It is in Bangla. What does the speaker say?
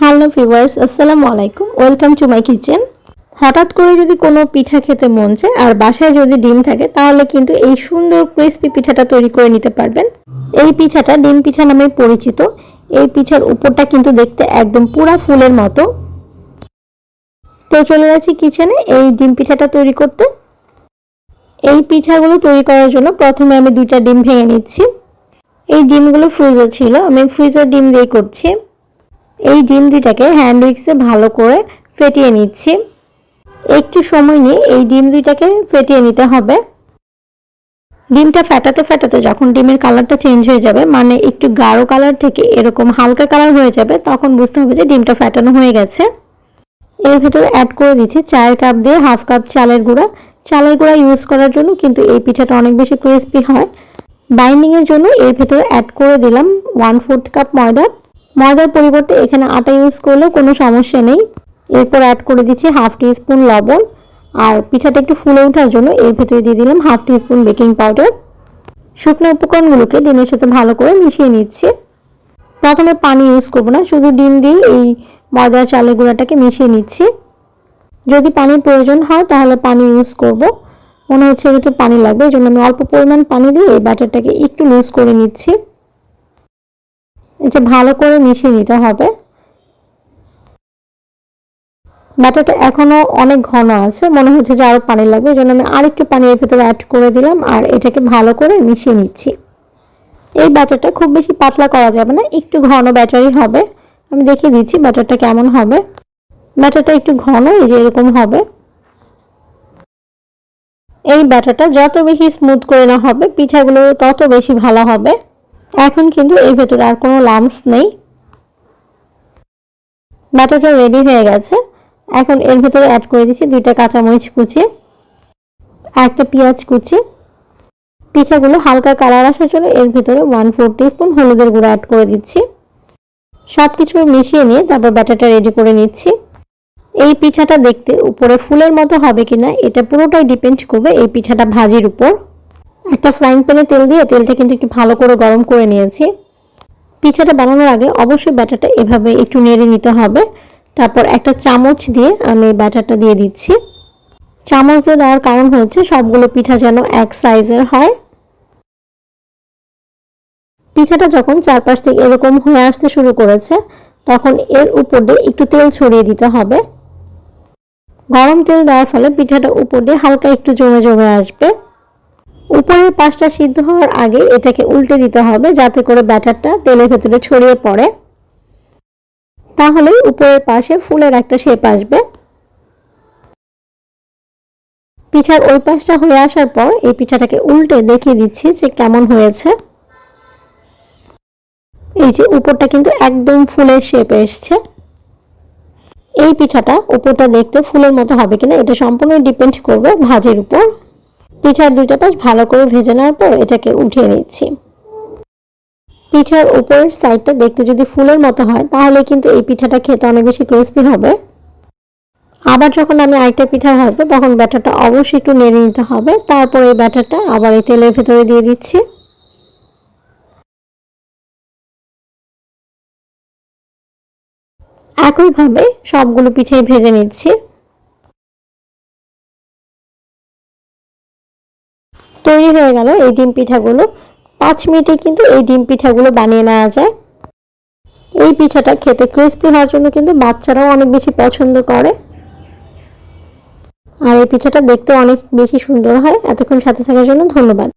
হ্যালো ভিউয়ার্স, আসসালামু আলাইকুম। Welcome to my kitchen. হঠাৎ করে যদি কোনো পিঠা খেতে মন চায় আর বাসায় যদি ডিম থাকে তাহলে কিন্তু এই সুন্দর ক্রিসপি পিঠাটা তৈরি করে নিতে পারবেন। এই পিঠাটা ডিম পিঠা নামে পরিচিত। এই পিঠার উপরটা কিন্তু দেখতে একদম পুরা ফুলের মতো। তো চলে যাচ্ছি কিচেনে এই ডিম পিঠাটা তৈরি করতে। এই পিঠাগুলো তৈরি করার জন্য প্রথমে আমি 2টা ডিম ভেঙে নিচ্ছি। এই ডিমগুলো ফ্রিজে ছিল, আমি ফ্রিজের ডিম দিয়ে করছি। এই ডিম দুইটাকে হ্যান্ড উইক্সে ভালো করে ফেটিয়ে নিচ্ছি। একটু সময় নিয়ে এই ডিম দুইটাকে ফেটিয়ে নিতে হবে। ডিমটা ফেটাতে ফেটাতে যখন ডিমের কালারটা চেঞ্জ হয়ে যাবে, মানে একটু গাঢ় কালার থেকে এরকম হালকা কালার হয়ে যাবে, তখন বুঝতে হবে যে ডিমটা ফেটানো হয়ে গেছে। এর ভেতরে অ্যাড করে দিচ্ছি 4 কাপ দিয়ে হাফ কাপ চালের গুঁড়া। চালের গুঁড়া ইউজ করার জন্য কিন্তু এই পিঠাটা অনেক বেশি ক্রিস্পি হয়। বাইন্ডিংয়ের জন্য এর ভেতরে অ্যাড করে দিলাম 1/4 কাপ ময়দা। ময়দার পরিবর্তে এখানে আটা ইউজ করলেও কোনো সমস্যা নেই। এরপর অ্যাড করে দিচ্ছি হাফ টিস্পুন লবণ, আর পিঠাটা একটু ফুলে ওঠার জন্য এর ভেতরে দিয়ে দিলাম হাফ টিস্পুন বেকিং পাউডার। শুকনো উপকরণগুলোকে ডিমের সাথে ভালো করে মিশিয়ে নিচ্ছি। প্রথমে পানি ইউজ করব না, শুধু ডিম দিয়ে এই ময়দার চালের গুঁড়াটাকে মিশিয়ে নিচ্ছি। যদি পানির প্রয়োজন হয় তাহলে পানি ইউজ করব। মনে হচ্ছে একটু পানি লাগবে, এই জন্য আমি অল্প পরিমাণ পানি দিয়ে এই ব্যাটারটাকে একটু লুজ করে নিচ্ছি। এটা ভালো করে মিশিয়ে নিতে হবে। ব্যাটারটা এখনো অনেক ঘন আছে, মনে হচ্ছে যে আরো পানি লাগবে, এই জন্য আমি আরেকটু পানি এর ভেতরে অ্যাড করে দিলাম আর এটাকে ভালো করে মিশিয়ে নিচ্ছি। এই ব্যাটারটা খুব বেশি পাতলা করা যাবে না, একটু ঘন ব্যাটারই হবে। আমি দেখিয়ে দিচ্ছি ব্যাটারটা কেমন হবে। ব্যাটারটা একটু ঘন, এই যে এরকম হবে। এই ব্যাটারটা যত বেশি স্মুথ করে না হবে পিঠাগুলো তত বেশি ভালো হবে। এখন কিন্তু এর ভেতরে আর কোনো লাম্পস নেই। ব্যাটারটা রেডি হয়ে গেছে। এখন এর ভেতরে অ্যাড করে দিচ্ছি 2টা কাঁচামরিচ কুচি, 1টা পেঁয়াজ কুচি। পিঠাগুলো হালকা কালার আসার জন্য এর ভেতরে 1/4 টিস্পুন হলুদের গুঁড়া অ্যাড করে দিচ্ছি। সব কিছু মিশিয়ে নিয়ে তারপর ব্যাটারটা রেডি করে নিচ্ছি। এই পিঠাটা দেখতে উপরে ফুলের মতো হবে কিনা এটা পুরোটাই ডিপেন্ড করবে এই পিঠাটা ভাজির উপর। একটা ফ্রাইং প্যানে তেল দিয়ে তেলটা কিন্তু একটু ভালো করে গরম করে নিয়েছি। পিঠাটা বানানোর আগে অবশ্যই ব্যাটারটা এভাবে একটু নেড়ে নিতে হবে। তারপর একটা চামচ দিয়ে আমি ব্যাটারটা দিয়ে দিচ্ছি। চামচ দিয়ে দেওয়ার কারণ হচ্ছে সবগুলো পিঠা যেন এক সাইজের হয়। পিঠাটা যখন চারপাশ থেকে এরকম হয়ে আসতে শুরু করেছে তখন এর উপর দিয়ে একটু তেল ছড়িয়ে দিতে হবে। গরম তেল দেওয়ার ফলে পিঠাটা উপর দিয়ে হালকা একটু জমে জমে আসবে। উপরের পাশটা সিদ্ধ হওয়ার আগে এটাকে উল্টে দিতে হবে যাতে করে ব্যাটারটা তেলের ভেতরে ছড়িয়ে পড়ে, তাহলেই উপরের পাশে ফুলের একটা শেপ আসবে। পিঠার ওই পাশটা হয়ে আসার পর এই পিঠাটাকে উল্টে দেখিয়ে দিচ্ছি যে কেমন হয়েছে। এই যে উপরটা কিন্তু একদম ফুলের শেপ এসছে। এই পিঠাটা উপরটা দেখতে ফুলের মতো হবে কিনা এটা সম্পূর্ণ ডিপেন্ড করবে ভাজির উপর। পিঠার 2টা পাশ ভালো করে ভেজে নেওয়ার পর এটাকে উঠিয়ে নিচ্ছি। পিঠার উপরের সাইডটা দেখতে যদি ফুলের মতো হয় তাহলে কিন্তু এই পিঠাটা খেতে অনেক বেশি ক্রিস্পি হবে। আবার যখন আমি আরেকটা পিঠা ভাজবো তখন ব্যাটারটা অবশ্যই একটু নেড়ে নিতে হবে। তারপর এই ব্যাটারটা আবার এই তেলের ভেতরে দিয়ে দিচ্ছি। একইভাবে সবগুলো পিঠাই ভেজে নিচ্ছি। তৈরি হয়ে গেল এই ডিম পিঠাগুলো। 5 মিনিটে কিন্তু এই ডিম পিঠাগুলো বানিয়ে নেওয়া যায়। এই পিঠাটা খেতে ক্রিস্পি হওয়ার জন্য কিন্তু বাচ্চারাও অনেক বেশি পছন্দ করে, আর এই পিঠাটা দেখতে অনেক বেশি সুন্দর হয়। এতক্ষণ সাথে থাকার জন্য ধন্যবাদ।